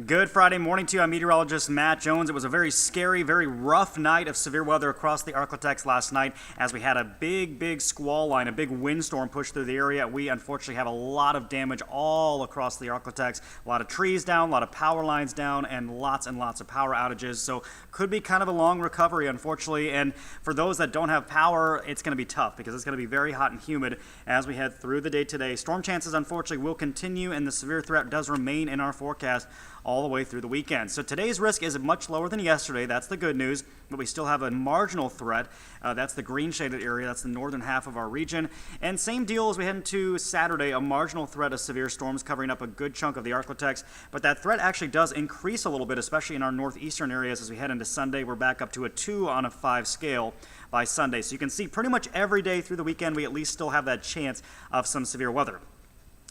Good Friday morning to you. I'm meteorologist Matt Jones. It was a very scary, very rough night of severe weather across the Arklatex last night as we had a big squall line, a big windstorm push through the area. We unfortunately have a lot of damage all across the Arklatex. A lot of trees down, a lot of power lines down, and lots of power outages. So could be kind of a long recovery, unfortunately. And for those that don't have power, it's going to be tough because it's going to be very hot and humid as we head through the day today. Storm chances, unfortunately, will continue, and the severe threat does remain in our forecast all the way through the weekend. So today's risk is much lower than yesterday. That's the good news, but we still have a marginal threat. That's the green shaded area. That's the northern half of our region. And same deal as we head into Saturday, a marginal threat of severe storms covering up a good chunk of the Arklatex. But that threat actually does increase a little bit, especially in our northeastern areas as we head into Sunday. We're back up to a 2 on a 5 scale by Sunday. So you can see pretty much every day through the weekend, we at least still have that chance of some severe weather.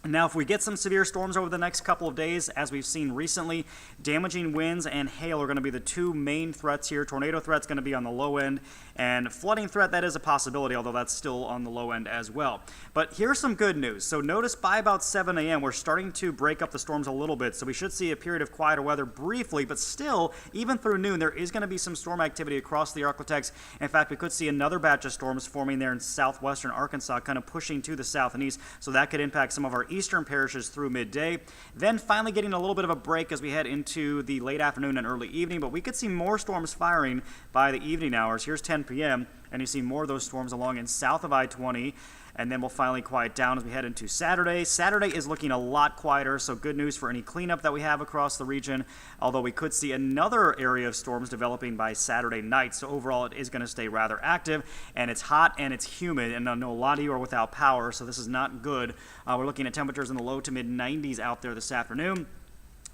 Now, if we get some severe storms over the next couple of days, as we've seen recently, damaging winds and hail are going to be the two main threats here. Tornado threat's going to be on the low end, and flooding threat, that is a possibility, although that's still on the low end as well. But here's some good news. So notice by about 7 a.m., we're starting to break up the storms a little bit, so we should see a period of quieter weather briefly, but still, even through noon, there is going to be some storm activity across the Arklatex. In fact, we could see another batch of storms forming there in southwestern Arkansas, kind of pushing to the south and east, so that could impact some of our eastern parishes through midday. Then finally getting a little bit of a break as we head into the late afternoon and early evening, but we could see more storms firing by the evening hours. Here's 10 p.m., and you see more of those storms along in south of I-20, and then we'll finally quiet down as we head into Saturday. Saturday is looking a lot quieter, so good news for any cleanup that we have across the region, although we could see another area of storms developing by Saturday night. So overall, it is going to stay rather active, and it's hot and it's humid, and I know a lot of you are without power, so this is not good. We're looking at temperatures in the low to mid 90s out there this afternoon.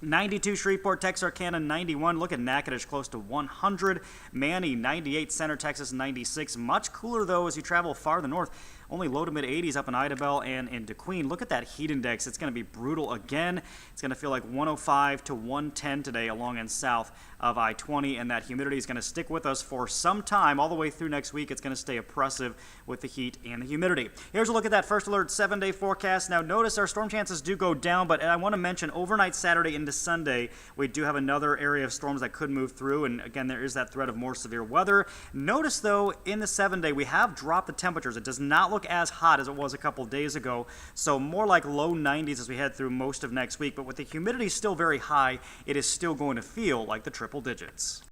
92 Shreveport, Texarkana, 91. Look at Natchitoches, close to 100. Manny, 98. Center, Texas, 96. Much cooler, though, as you travel farther north. Only low to mid 80s up in Idabel and in DeQueen. Look at that heat index. It's going to be brutal again. It's going to feel like 105 to 110 today along and south of I-20, and that humidity is going to stick with us for some time all the way through next week. It's going to stay oppressive with the heat and the humidity. Here's a look at that First Alert 7-day forecast. Now notice our storm chances do go down, but I want to mention overnight Saturday into Sunday, we do have another area of storms that could move through, and again, there is that threat of more severe weather. Notice, though, in the 7-day, we have dropped the temperatures. It does not look as hot as it was a couple days ago, so more like low 90s as we head through most of next week, but with the humidity still very high, it is still going to feel like the triple digits.